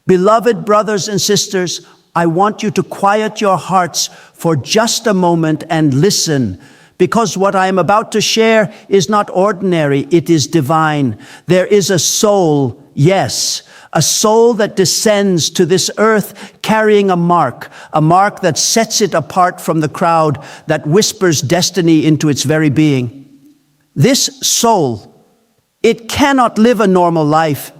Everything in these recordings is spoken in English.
Beloved brothers and sisters, I want you to quiet your hearts for just a moment and listen, because what I am about to share is not ordinary, it is divine. There is a soul, yes, a soul that descends to this earth carrying a mark that sets it apart from the crowd, that whispers destiny into its very being. This soul, it cannot live a normal life.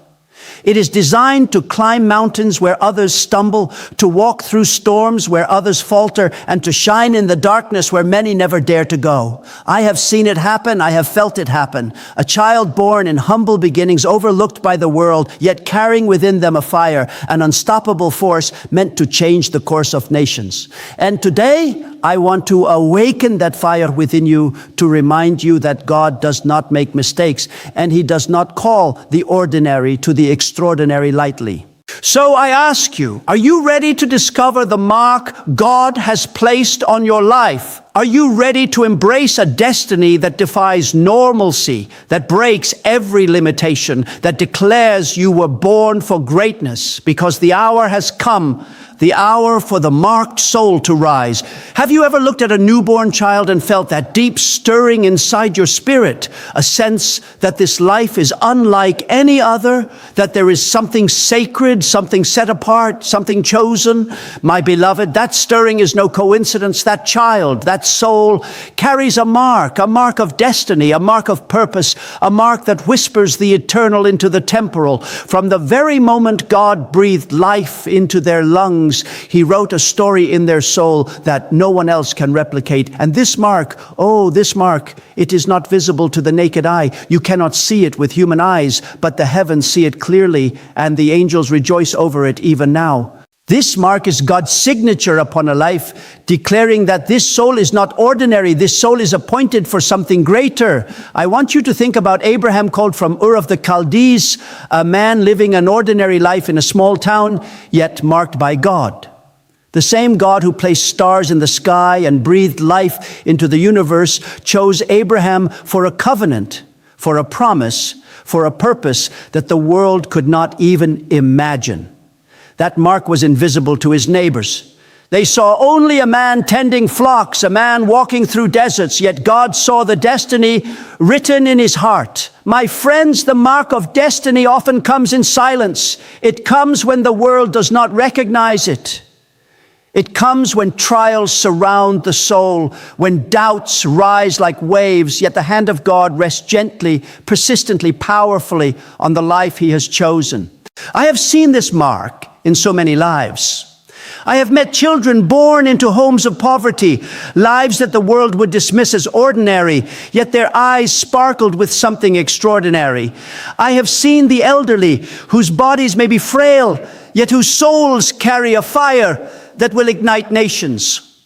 It is designed to climb mountains where others stumble, to walk through storms where others falter, and to shine in the darkness where many never dare to go. I have seen it happen. I have felt it happen. A child born in humble beginnings, overlooked by the world, yet carrying within them a fire, an unstoppable force meant to change the course of nations. And today, I want to awaken that fire within you to remind you that God does not make mistakes, and He does not call the ordinary to the extraordinary lightly. So I ask you, are you ready to discover the mark God has placed on your life? Are you ready to embrace a destiny that defies normalcy, that breaks every limitation, that declares you were born for greatness? Because the hour has come, the hour for the marked soul to rise. Have you ever looked at a newborn child and felt that deep stirring inside your spirit, a sense that this life is unlike any other, that there is something sacred, something set apart, something chosen? My beloved, that stirring is no coincidence. That child, that soul carries a mark of destiny, a mark of purpose, a mark that whispers the eternal into the temporal. From the very moment God breathed life into their lungs, He wrote a story in their soul that no one else can replicate. And this mark, it is not visible to the naked eye. You cannot see it with human eyes, but the heavens see it clearly, and the angels rejoice over it even now. This mark is God's signature upon a life, declaring that this soul is not ordinary. This soul is appointed for something greater. I want you to think about Abraham, called from Ur of the Chaldees, a man living an ordinary life in a small town, yet marked by God. The same God who placed stars in the sky and breathed life into the universe chose Abraham for a covenant, for a promise, for a purpose that the world could not even imagine. That mark was invisible to his neighbors. They saw only a man tending flocks, a man walking through deserts, yet God saw the destiny written in his heart. My friends, the mark of destiny often comes in silence. It comes when the world does not recognize it. It comes when trials surround the soul, when doubts rise like waves, yet the hand of God rests gently, persistently, powerfully on the life He has chosen. I have seen this mark in so many lives. I have met children born into homes of poverty, lives that the world would dismiss as ordinary, yet their eyes sparkled with something extraordinary. I have seen the elderly, whose bodies may be frail, yet whose souls carry a fire that will ignite nations.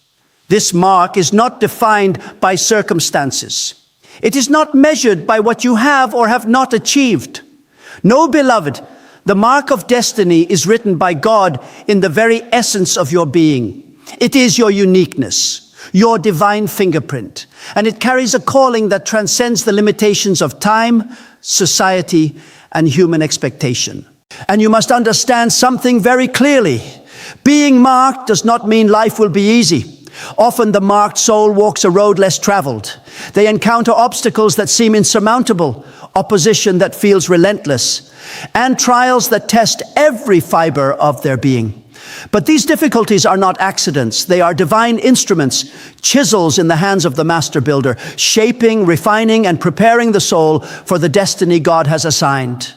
This mark is not defined by circumstances. It is not measured by what you have or have not achieved. No, beloved, the mark of destiny is written by God in the very essence of your being. It is your uniqueness, your divine fingerprint, and it carries a calling that transcends the limitations of time, society, and human expectation. And you must understand something very clearly. Being marked does not mean life will be easy. Often the marked soul walks a road less traveled. They encounter obstacles that seem insurmountable, opposition that feels relentless, and trials that test every fiber of their being. But these difficulties are not accidents. They are divine instruments, chisels in the hands of the master builder, shaping, refining, and preparing the soul for the destiny God has assigned.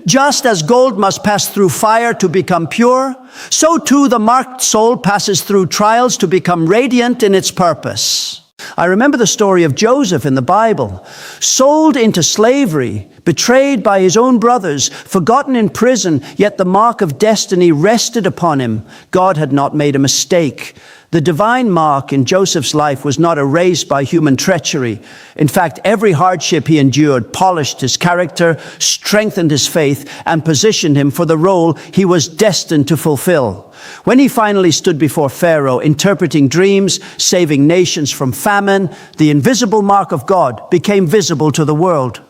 Just as gold must pass through fire to become pure, so too the marked soul passes through trials to become radiant in its purpose. I remember the story of Joseph in the Bible, sold into slavery, betrayed by his own brothers, forgotten in prison, yet the mark of destiny rested upon him. God had not made a mistake. The divine mark in Joseph's life was not erased by human treachery. In fact, every hardship he endured polished his character, strengthened his faith, and positioned him for the role he was destined to fulfill. When he finally stood before Pharaoh, interpreting dreams, saving nations from famine, the invisible mark of God became visible to the world.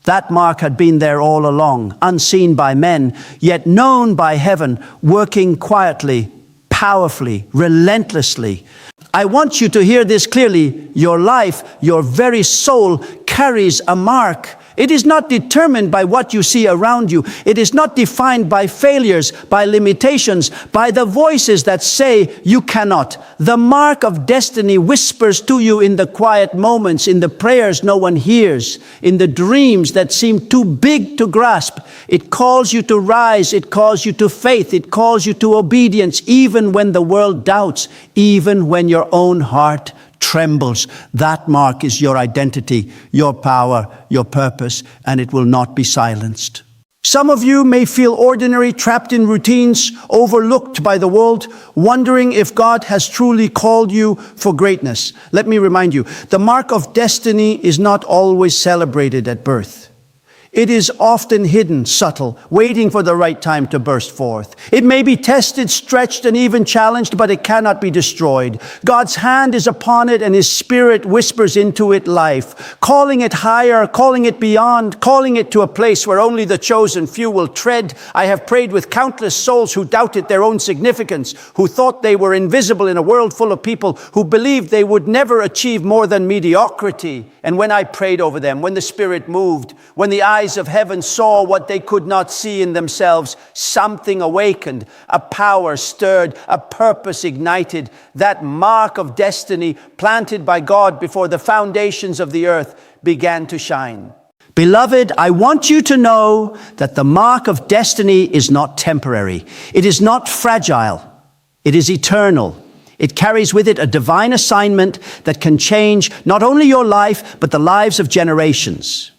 That mark had been there all along, unseen by men, yet known by heaven, working quietly, powerfully, relentlessly. I want you to hear this clearly. Your life, your very soul, carries a mark. It is not determined by what you see around you. It is not defined by failures, by limitations, by the voices that say you cannot. The mark of destiny whispers to you in the quiet moments, in the prayers no one hears, in the dreams that seem too big to grasp. It calls you to rise. It calls you to faith. It calls you to obedience, even when the world doubts, even when your own heart trembles. That mark is your identity, your power, your purpose, and it will not be silenced. Some of you may feel ordinary, trapped in routines, overlooked by the world, wondering if God has truly called you for greatness. Let me remind you, the mark of destiny is not always celebrated at birth. It is often hidden, subtle, waiting for the right time to burst forth. It may be tested, stretched, and even challenged, but it cannot be destroyed. God's hand is upon it, and His Spirit whispers into it life, calling it higher, calling it beyond, calling it to a place where only the chosen few will tread. I have prayed with countless souls who doubted their own significance, who thought they were invisible in a world full of people, who believed they would never achieve more than mediocrity. And when I prayed over them, when the Spirit moved, when the eyes of heaven saw what they could not see in themselves, something awakened, a power stirred, a purpose ignited. That mark of destiny planted by God before the foundations of the earth began to shine. Beloved, I want you to know that the mark of destiny is not temporary. It is not fragile. It is eternal. It carries with it a divine assignment that can change not only your life, but the lives of generations.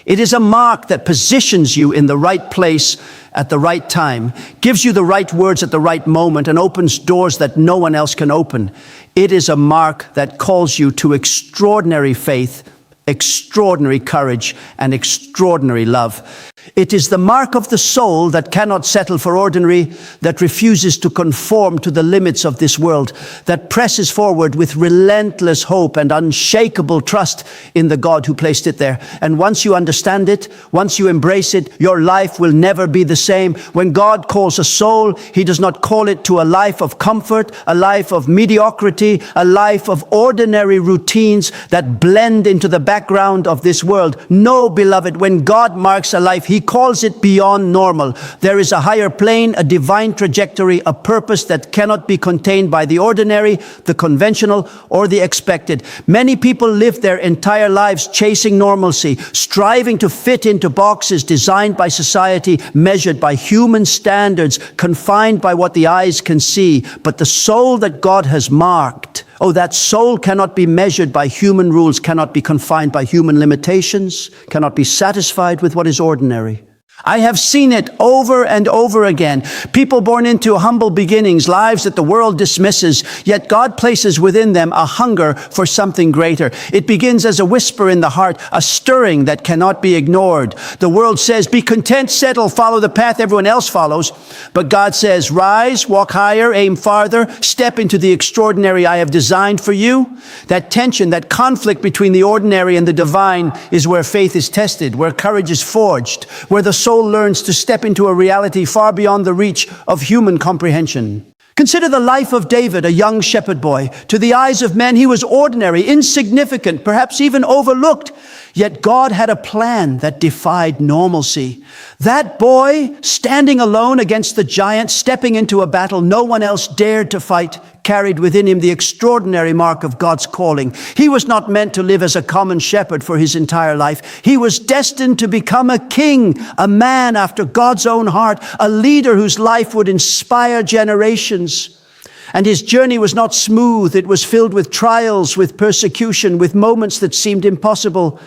It is a mark that positions you in the right place at the right time, gives you the right words at the right moment, and opens doors that no one else can open. It is a mark that calls you to extraordinary faith, extraordinary courage, and extraordinary love. It is the mark of the soul that cannot settle for ordinary, that refuses to conform to the limits of this world, that presses forward with relentless hope and unshakable trust in the God who placed it there. And once you understand it, once you embrace it, your life will never be the same. When God calls a soul, He does not call it to a life of comfort, a life of mediocrity, a life of ordinary routines that blend into the background of this world. No, beloved, when God marks a life, He calls it beyond normal. There is a higher plane, a divine trajectory, a purpose that cannot be contained by the ordinary, the conventional, or the expected. Many people live their entire lives chasing normalcy, striving to fit into boxes designed by society, measured by human standards, confined by what the eyes can see. But the soul that God has marked, that soul cannot be measured by human rules, cannot be confined by human limitations, cannot be satisfied with what is ordinary. I have seen it over and over again. People born into humble beginnings, lives that the world dismisses, yet God places within them a hunger for something greater. It begins as a whisper in the heart, a stirring that cannot be ignored. The world says, be content, settle, follow the path everyone else follows. But God says, rise, walk higher, aim farther, step into the extraordinary I have designed for you. That tension, that conflict between the ordinary and the divine is where faith is tested, where courage is forged, where the soul learns to step into a reality far beyond the reach of human comprehension. Consider the life of David, a young shepherd boy. To the eyes of men, he was ordinary, insignificant, perhaps even overlooked. Yet God had a plan that defied normalcy. That boy, standing alone against the giant, stepping into a battle no one else dared to fight, carried within him the extraordinary mark of God's calling. He was not meant to live as a common shepherd for his entire life. He was destined to become a king, a man after God's own heart, a leader whose life would inspire generations. And his journey was not smooth. It was filled with trials, with persecution, with moments that seemed impossible.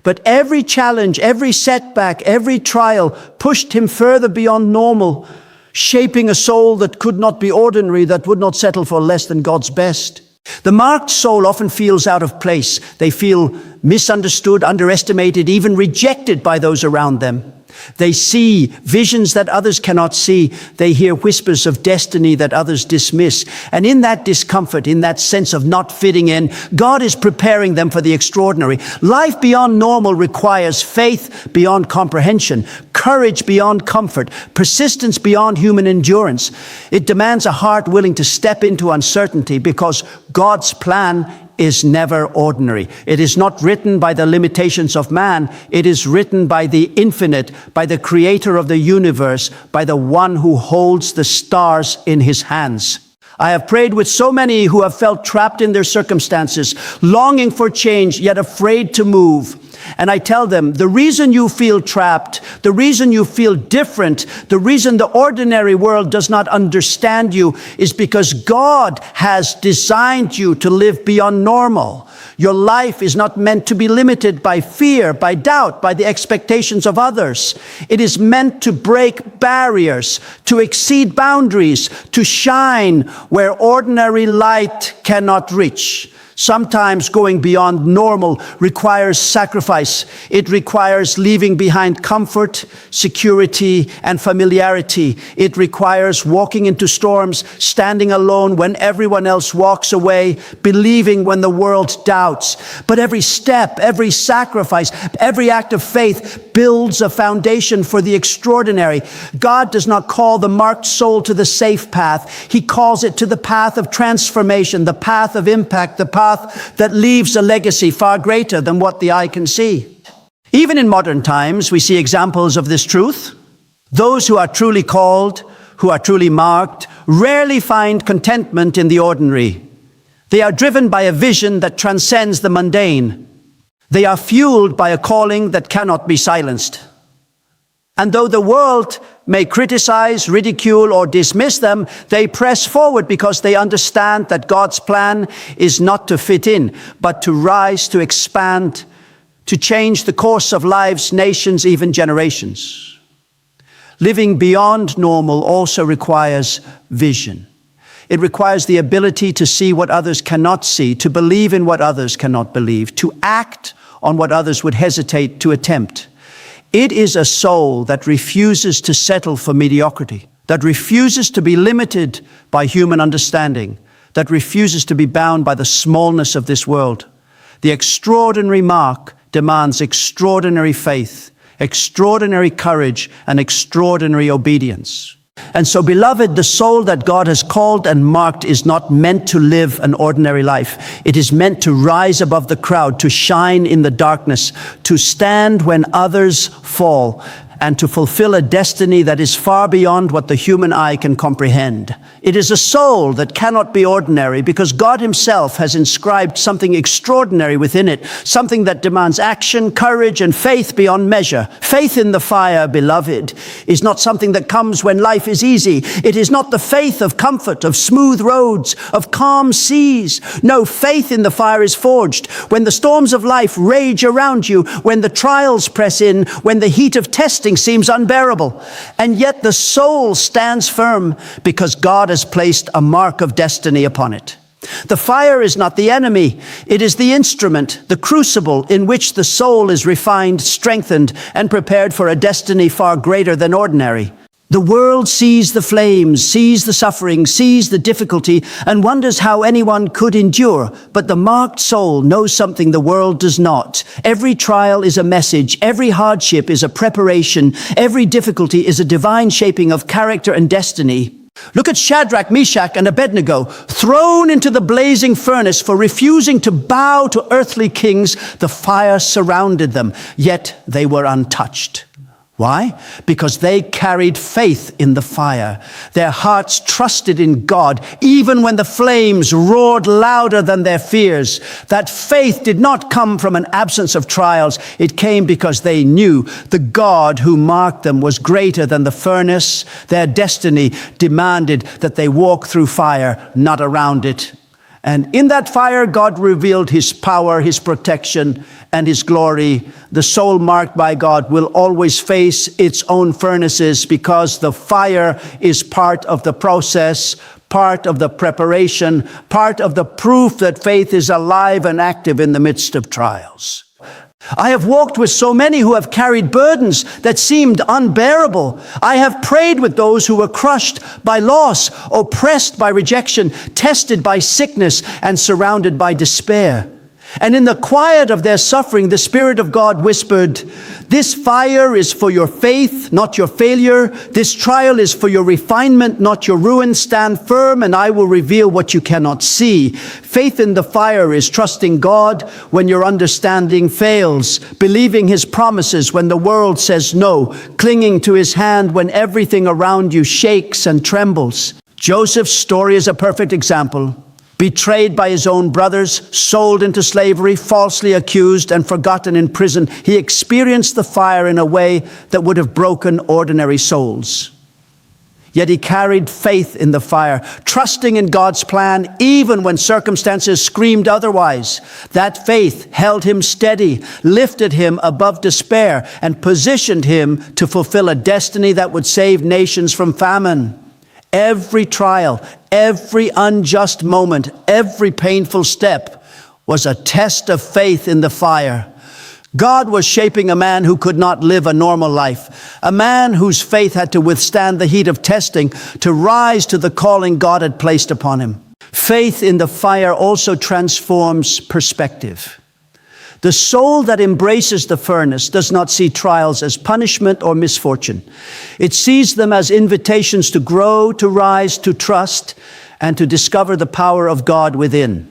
But every challenge, every setback, every trial pushed him further beyond normal, shaping a soul that could not be ordinary, that would not settle for less than God's best. The marked soul often feels out of place. They feel misunderstood, underestimated, even rejected by those around them. They see visions that others cannot see. They hear whispers of destiny that others dismiss. And in that discomfort, in that sense of not fitting in, God is preparing them for the extraordinary. Life beyond normal requires faith beyond comprehension, courage beyond comfort, persistence beyond human endurance. It demands a heart willing to step into uncertainty, because God's plan is never ordinary. It is not written by the limitations of man. It is written by the infinite, by the creator of the universe, by the one who holds the stars in his hands. I have prayed with so many who have felt trapped in their circumstances, longing for change, yet afraid to move. And I tell them, the reason you feel trapped, the reason you feel different, the reason the ordinary world does not understand you is because God has designed you to live beyond normal. Your life is not meant to be limited by fear, by doubt, by the expectations of others. It is meant to break barriers, to exceed boundaries, to shine where ordinary light cannot reach. Sometimes going beyond normal requires sacrifice. It requires leaving behind comfort, security, and familiarity. It requires walking into storms, standing alone when everyone else walks away, believing when the world doubts. But every step, every sacrifice, every act of faith builds a foundation for the extraordinary. God does not call the marked soul to the safe path. He calls it to the path of transformation, the path of impact, the path that leaves a legacy far greater than what the eye can see. Even in modern times, we see examples of this truth. Those who are truly called, who are truly marked, rarely find contentment in the ordinary. They are driven by a vision that transcends the mundane. They are fueled by a calling that cannot be silenced. And though the world may criticize, ridicule, or dismiss them, they press forward because they understand that God's plan is not to fit in, but to rise, to expand, to change the course of lives, nations, even generations. Living beyond normal also requires vision. It requires the ability to see what others cannot see, to believe in what others cannot believe, to act on what others would hesitate to attempt. It is a soul that refuses to settle for mediocrity, that refuses to be limited by human understanding, that refuses to be bound by the smallness of this world. The extraordinary mark demands extraordinary faith, extraordinary courage, and extraordinary obedience. And so, beloved, the soul that God has called and marked is not meant to live an ordinary life. It is meant to rise above the crowd, to shine in the darkness, to stand when others fall, and to fulfill a destiny that is far beyond what the human eye can comprehend. It is a soul that cannot be ordinary because God himself has inscribed something extraordinary within it, something that demands action, courage, and faith beyond measure. Faith in the fire, beloved, is not something that comes when life is easy. It is not the faith of comfort, of smooth roads, of calm seas. No, faith in the fire is forged when the storms of life rage around you, when the trials press in, when the heat of testing seems unbearable. And yet the soul stands firm because God has placed a mark of destiny upon it. The fire is not the enemy. It is the instrument, the crucible in which the soul is refined, strengthened, and prepared for a destiny far greater than ordinary. The world sees the flames, sees the suffering, sees the difficulty, and wonders how anyone could endure. But the marked soul knows something the world does not. Every trial is a message. Every hardship is a preparation. Every difficulty is a divine shaping of character and destiny. Look at Shadrach, Meshach, and Abednego, thrown into the blazing furnace for refusing to bow to earthly kings. The fire surrounded them, yet they were untouched. Why? Because they carried faith in the fire. Their hearts trusted in God, even when the flames roared louder than their fears. That faith did not come from an absence of trials. It came because they knew the God who marked them was greater than the furnace. Their destiny demanded that they walk through fire, not around it. And in that fire, God revealed his power, his protection, and his glory. The soul marked by God will always face its own furnaces because the fire is part of the process, part of the preparation, part of the proof that faith is alive and active in the midst of trials. I have walked with so many who have carried burdens that seemed unbearable. I have prayed with those who were crushed by loss, oppressed by rejection, tested by sickness, and surrounded by despair. And in the quiet of their suffering, the Spirit of God whispered, "This fire is for your faith, not your failure. This trial is for your refinement, not your ruin. Stand firm, and I will reveal what you cannot see." Faith in the fire is trusting God when your understanding fails, believing His promises when the world says no, clinging to His hand when everything around you shakes and trembles. Joseph's story is a perfect example. Betrayed by his own brothers, sold into slavery, falsely accused, and forgotten in prison, he experienced the fire in a way that would have broken ordinary souls. Yet he carried faith in the fire, trusting in God's plan even when circumstances screamed otherwise. That faith held him steady, lifted him above despair, and positioned him to fulfill a destiny that would save nations from famine. Every trial, every unjust moment, every painful step was a test of faith in the fire. God was shaping a man who could not live a normal life, a man whose faith had to withstand the heat of testing to rise to the calling God had placed upon him. Faith in the fire also transforms perspective. The soul that embraces the furnace does not see trials as punishment or misfortune. It sees them as invitations to grow, to rise, to trust, and to discover the power of God within.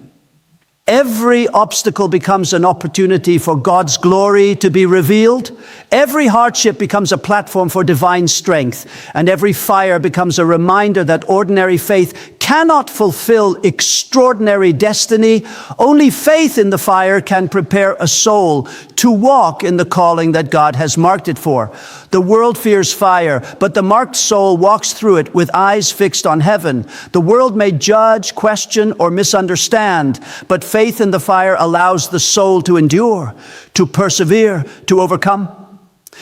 Every obstacle becomes an opportunity for God's glory to be revealed. Every hardship becomes a platform for divine strength, and every fire becomes a reminder that ordinary faith cannot fulfill extraordinary destiny. Only faith in the fire can prepare a soul to walk in the calling that God has marked it for. The world fears fire, but the marked soul walks through it with eyes fixed on heaven. The world may judge, question, or misunderstand, but faith in the fire allows the soul to endure, to persevere, to overcome.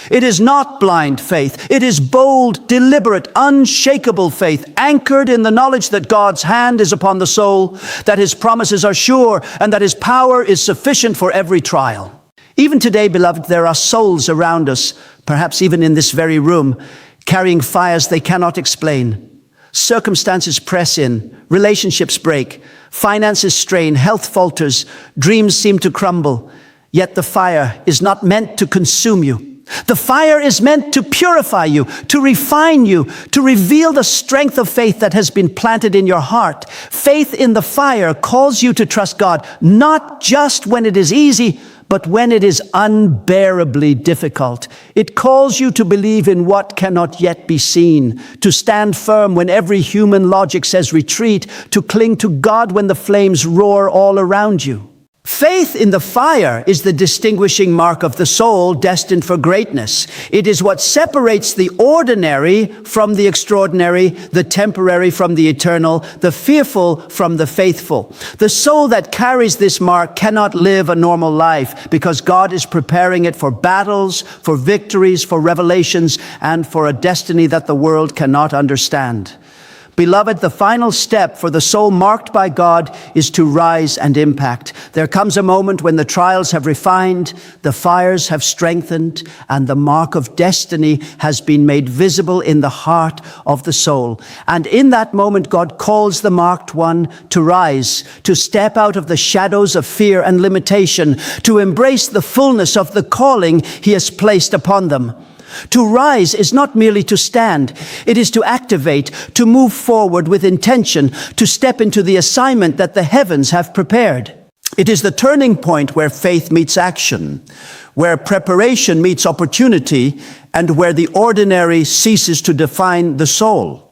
It is not blind faith. It is bold, deliberate, unshakable faith, anchored in the knowledge that God's hand is upon the soul, that His promises are sure, and that His power is sufficient for every trial. Even today, beloved, there are souls around us, perhaps even in this very room, carrying fires they cannot explain. Circumstances press in, relationships break, finances strain, health falters, dreams seem to crumble. Yet the fire is not meant to consume you. The fire is meant to purify you, to refine you, to reveal the strength of faith that has been planted in your heart. Faith in the fire calls you to trust God, not just when it is easy, but when it is unbearably difficult. It calls you to believe in what cannot yet be seen, to stand firm when every human logic says retreat, to cling to God when the flames roar all around you. Faith in the fire is the distinguishing mark of the soul destined for greatness. It is what separates the ordinary from the extraordinary, the temporary from the eternal, the fearful from the faithful. The soul that carries this mark cannot live a normal life because God is preparing it for battles, for victories, for revelations, and for a destiny that the world cannot understand. Beloved, the final step for the soul marked by God is to rise and impact. There comes a moment when the trials have refined, the fires have strengthened, and the mark of destiny has been made visible in the heart of the soul. And in that moment, God calls the marked one to rise, to step out of the shadows of fear and limitation, to embrace the fullness of the calling He has placed upon them. To rise is not merely to stand. It is to activate, to move forward with intention, to step into the assignment that the heavens have prepared. It is the turning point where faith meets action, where preparation meets opportunity, and where the ordinary ceases to define the soul.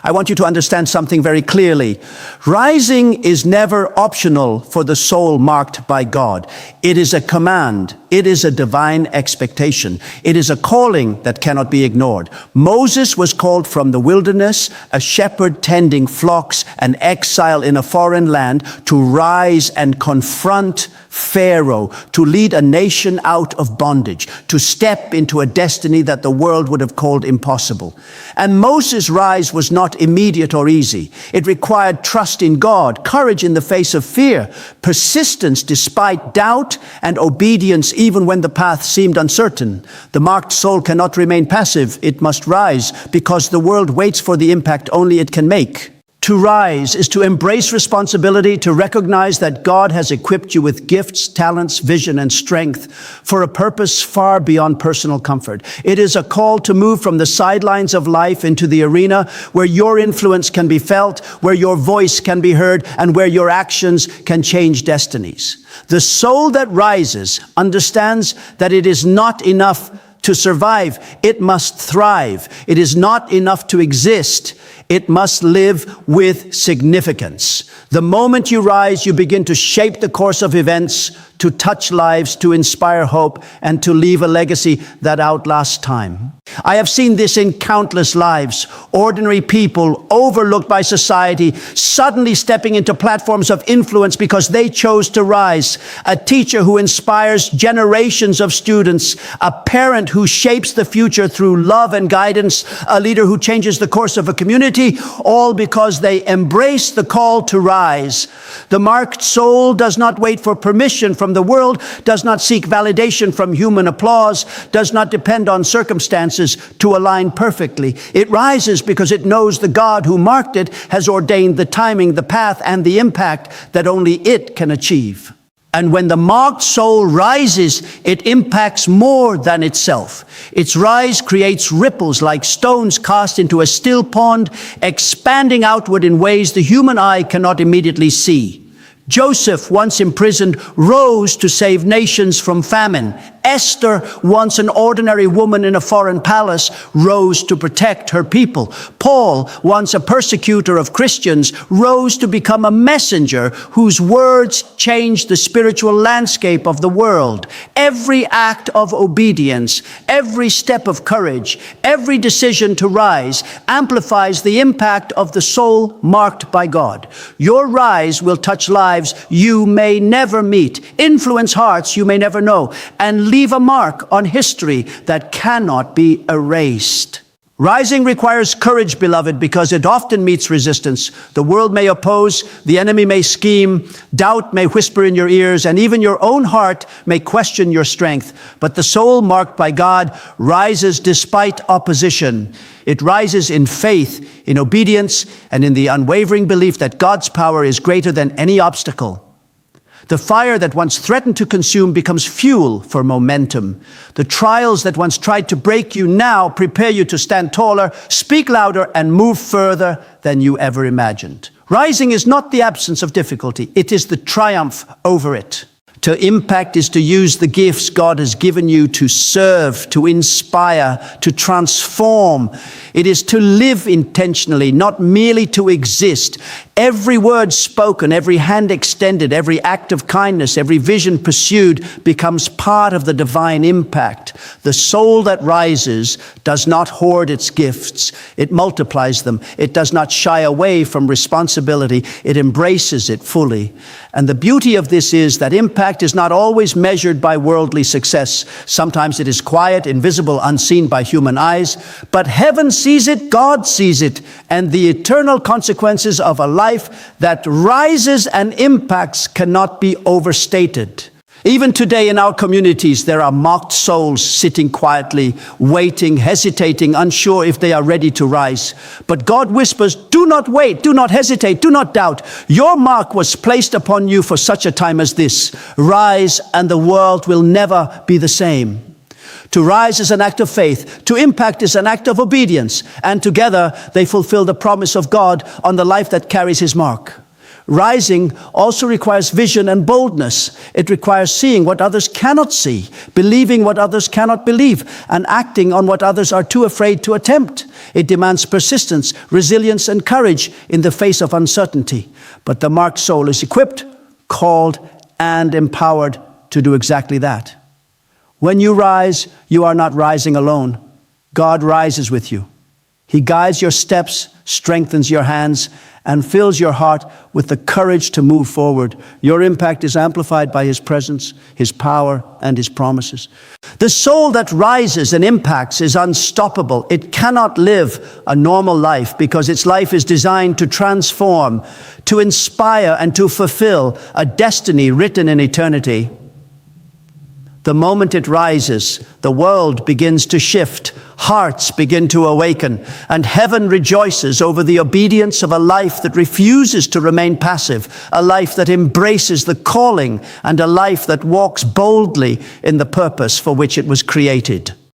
I want you to understand something very clearly. Rising is never optional for the soul marked by God. It is a command. It is a divine expectation. It is a calling that cannot be ignored. Moses was called from the wilderness, a shepherd tending flocks, an exile in a foreign land, to rise and confront Pharaoh, to lead a nation out of bondage, to step into a destiny that the world would have called impossible. And Moses' rise was not immediate or easy. It required trust in God, courage in the face of fear, persistence despite doubt, and obedience even when the path seemed uncertain. The marked soul cannot remain passive. It must rise because the world waits for the impact only it can make. To rise is to embrace responsibility, to recognize that God has equipped you with gifts, talents, vision, and strength for a purpose far beyond personal comfort. It is a call to move from the sidelines of life into the arena where your influence can be felt, where your voice can be heard, and where your actions can change destinies. The soul that rises understands that it is not enough to survive. It must thrive. It is not enough to exist. It must live with significance. The moment you rise, you begin to shape the course of events, to touch lives, to inspire hope, and to leave a legacy that outlasts time. I have seen this in countless lives. Ordinary people, overlooked by society, suddenly stepping into platforms of influence because they chose to rise. A teacher who inspires generations of students, a parent who shapes the future through love and guidance, a leader who changes the course of a community, all because they embrace the call to rise. The marked soul does not wait for permission from the world, does not seek validation from human applause, does not depend on circumstances to align perfectly. It rises because it knows the God who marked it has ordained the timing, the path, and the impact that only it can achieve. And when the marked soul rises, it impacts more than itself. Its rise creates ripples like stones cast into a still pond, expanding outward in ways the human eye cannot immediately see. Joseph, once imprisoned, rose to save nations from famine. Esther, once an ordinary woman in a foreign palace, rose to protect her people. Paul, once a persecutor of Christians, rose to become a messenger whose words changed the spiritual landscape of the world. Every act of obedience, every step of courage, every decision to rise amplifies the impact of the soul marked by God. Your rise will touch lives you may never meet, influence hearts you may never know, and leave a mark on history that cannot be erased. Rising requires courage, beloved, because it often meets resistance. The world may oppose, the enemy may scheme, doubt may whisper in your ears, and even your own heart may question your strength. But the soul marked by God rises despite opposition. It rises in faith, in obedience, and in the unwavering belief that God's power is greater than any obstacle. The fire that once threatened to consume becomes fuel for momentum. The trials that once tried to break you now prepare you to stand taller, speak louder, and move further than you ever imagined. Rising is not the absence of difficulty. It is the triumph over it. To impact is to use the gifts God has given you to serve, to inspire, to transform. It is to live intentionally, not merely to exist. Every word spoken, every hand extended, every act of kindness, every vision pursued becomes part of the divine impact. The soul that rises does not hoard its gifts. It multiplies them. It does not shy away from responsibility. It embraces it fully. And the beauty of this is that impact is not always measured by worldly success. Sometimes it is quiet, invisible, unseen by human eyes. But heaven sees it, God sees it, and the eternal consequences of a life that rises and impacts cannot be overstated. Even today in our communities, there are mocked souls sitting quietly, waiting, hesitating, unsure if they are ready to rise. But God whispers, do not wait, do not hesitate, do not doubt. Your mark was placed upon you for such a time as this. Rise, and the world will never be the same. To rise is an act of faith. To impact is an act of obedience. And together they fulfill the promise of God on the life that carries His mark. Rising also requires vision and boldness. It requires seeing what others cannot see, believing what others cannot believe, and acting on what others are too afraid to attempt. It demands persistence, resilience, and courage in the face of uncertainty. But the marked soul is equipped, called, and empowered to do exactly that. When you rise, you are not rising alone. God rises with you. He guides your steps, strengthens your hands, and fills your heart with the courage to move forward. Your impact is amplified by His presence, His power, and His promises. The soul that rises and impacts is unstoppable. It cannot live a normal life because its life is designed to transform, to inspire, and to fulfill a destiny written in eternity. The moment it rises, the world begins to shift, hearts begin to awaken, and heaven rejoices over the obedience of a life that refuses to remain passive, a life that embraces the calling, and a life that walks boldly in the purpose for which it was created.